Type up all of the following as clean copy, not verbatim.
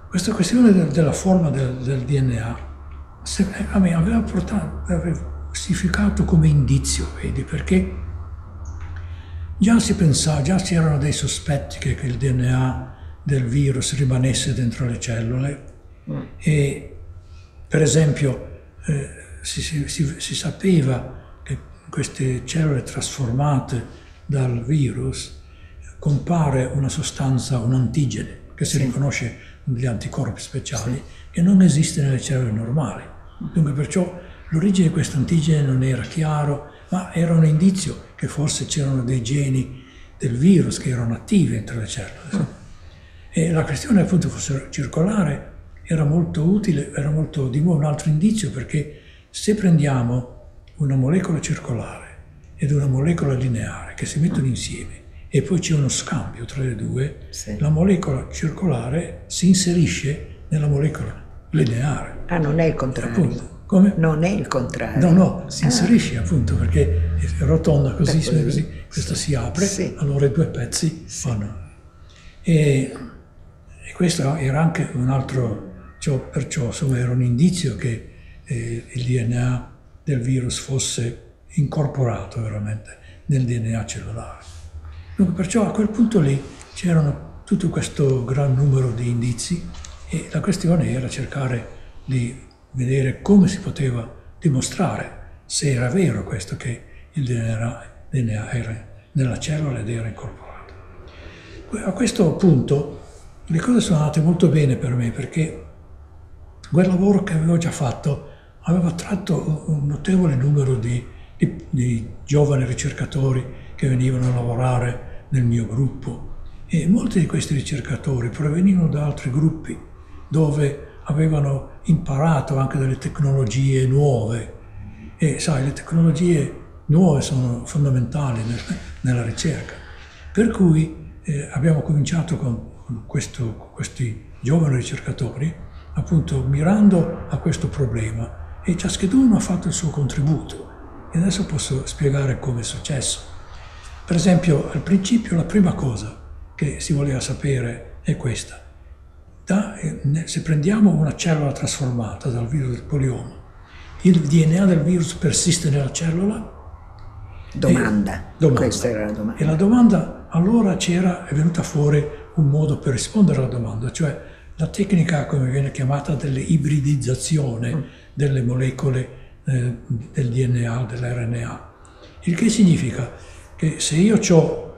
questa questione della forma del DNA a me aveva significato come indizio, vedi, perché già si pensava, già c'erano dei sospetti che il DNA del virus rimanesse dentro le cellule e per esempio si sapeva che queste cellule trasformate dal virus compare una sostanza, un antigene che si riconosce negli anticorpi speciali che non esiste nelle cellule normali. Dunque perciò l'origine di questo antigene non era chiaro, ma era un indizio che forse c'erano dei geni del virus che erano attivi dentro le cellule. E la questione appunto fosse circolare era molto utile, era molto di nuovo un altro indizio, perché se prendiamo una molecola circolare ed una molecola lineare che si mettono insieme e poi c'è uno scambio tra le due, la molecola circolare si inserisce nella molecola lineare. Ah, non è il contrario. Appunto. Come? Non è il contrario. No, si inserisce appunto perché è rotonda così, questa si apre, allora i due pezzi fanno. E questo era anche un altro, perciò insomma, era un indizio che il DNA del virus fosse incorporato veramente nel DNA cellulare. Dunque, perciò a quel punto lì c'erano tutto questo gran numero di indizi e la questione era cercare di vedere come si poteva dimostrare se era vero questo, che il DNA era nella cellula ed era incorporato. A questo punto le cose sono andate molto bene per me, perché quel lavoro che avevo già fatto aveva attratto un notevole numero di giovani ricercatori che venivano a lavorare nel mio gruppo, e molti di questi ricercatori provenivano da altri gruppi dove avevano imparato anche delle tecnologie nuove, e sai, le tecnologie nuove sono fondamentali nella ricerca, per cui abbiamo cominciato con questi giovani ricercatori appunto mirando a questo problema, e ciascuno ha fatto il suo contributo, e adesso posso spiegare come è successo. Per esempio, al principio la prima cosa che si voleva sapere è questa: se prendiamo una cellula trasformata dal virus del polioma, il DNA del virus persiste nella cellula? Domanda. Questa era la domanda. E la domanda, allora è venuta fuori un modo per rispondere alla domanda, cioè la tecnica, come viene chiamata, dell'ibridizzazione delle molecole del DNA, dell'RNA. Il che significa che se io ho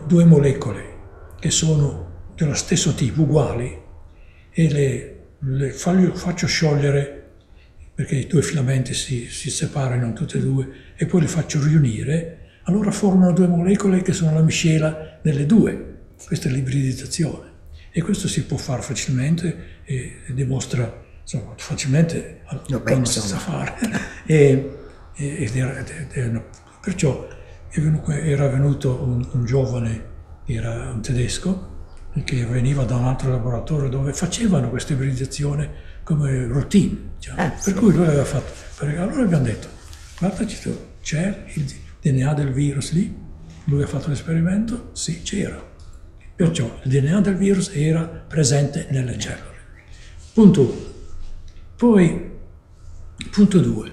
due molecole che sono dello stesso tipo, uguali, e le faccio sciogliere, perché i due filamenti si separano tutte e due, e poi le faccio riunire, allora formano due molecole che sono la miscela delle due. Questa è l'ibridizzazione. E questo si può fare facilmente e dimostra, insomma, facilmente non si sa fare. Perciò era venuto un giovane, era un tedesco, che veniva da un altro laboratorio dove facevano questa ibridizzazione come routine. Per cui lui aveva fatto. Allora abbiamo detto, guardaci tu, c'è il DNA del virus lì? Lui ha fatto l'esperimento? Sì, c'era. Perciò il DNA del virus era presente nelle cellule. Punto 1. Poi, punto 2.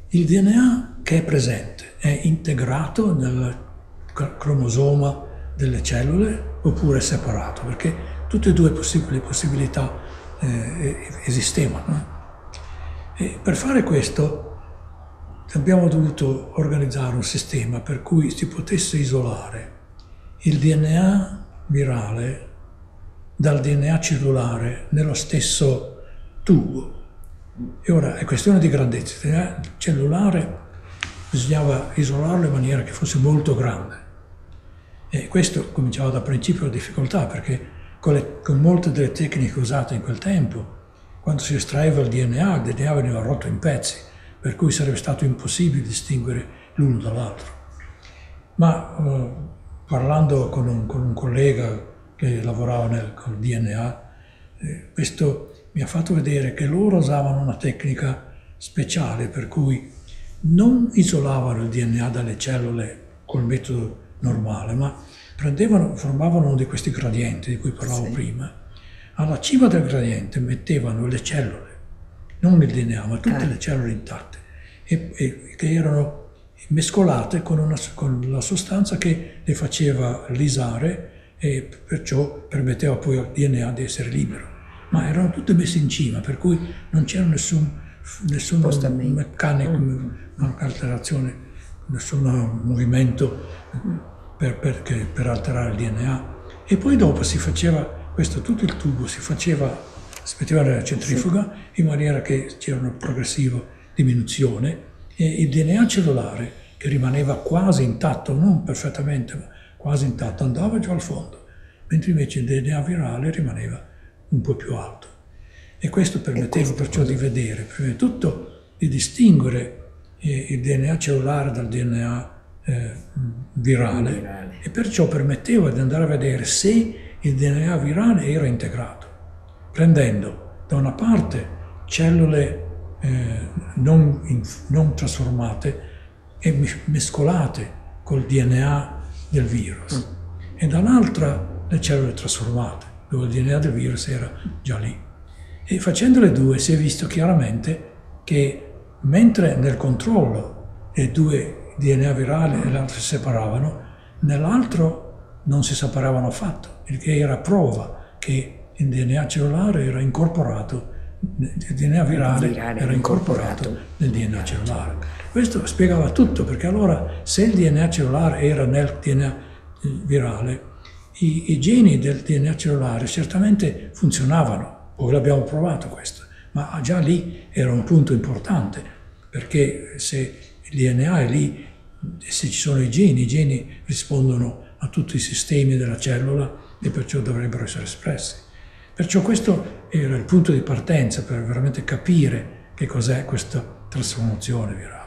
Il DNA che è presente è integrato nel cromosoma delle cellule oppure è separato? Perché tutte e due le possibilità esistevano. E per fare questo abbiamo dovuto organizzare un sistema per cui si potesse isolare il DNA virale dal DNA cellulare nello stesso tubo. E ora è questione di grandezza. Il DNA cellulare bisognava isolarlo in maniera che fosse molto grande. E questo cominciava da principio la difficoltà, perché con molte delle tecniche usate in quel tempo, quando si estraeva il DNA veniva rotto in pezzi, per cui sarebbe stato impossibile distinguere l'uno dall'altro. Ma parlando con un collega che lavorava col DNA, questo mi ha fatto vedere che loro usavano una tecnica speciale, per cui non isolavano il DNA dalle cellule col metodo normale, ma formavano uno di questi gradienti di cui parlavo prima, alla cima del gradiente mettevano le cellule, non il DNA, ma tutte le cellule intatte, e che erano mescolate con la sostanza che le faceva lisare e perciò permetteva poi al DNA di essere libero. Ma erano tutte messe in cima, per cui non c'era nessun meccanico, alterazione, nessun movimento per alterare il DNA. E poi dopo si faceva tutto il tubo si metteva nella centrifuga in maniera che c'era una progressiva diminuzione e il DNA cellulare, che rimaneva quasi intatto, non perfettamente, ma quasi intatto, andava giù al fondo, mentre invece il DNA virale rimaneva un po' più alto. E questo permetteva perciò di vedere, prima di tutto, di distinguere il DNA cellulare dal DNA virale, e perciò permetteva di andare a vedere se il DNA virale era integrato, prendendo da una parte cellule non trasformate e mescolate col DNA del virus, e dall'altra le cellule trasformate, dove il DNA del virus era già lì. E facendo le due si è visto chiaramente che mentre nel controllo le due DNA virale e l'altro si separavano, nell'altro non si separavano affatto, il che era prova che il DNA cellulare era incorporato, il DNA virale era incorporato nel DNA cellulare. Questo spiegava tutto, perché allora se il DNA cellulare era nel DNA virale, i geni del DNA cellulare certamente funzionavano, poi l'abbiamo provato questo, ma già lì era un punto importante, perché se il DNA è lì, se ci sono i geni rispondono a tutti i sistemi della cellula e perciò dovrebbero essere espressi. Perciò questo era il punto di partenza per veramente capire che cos'è questa trasformazione virale.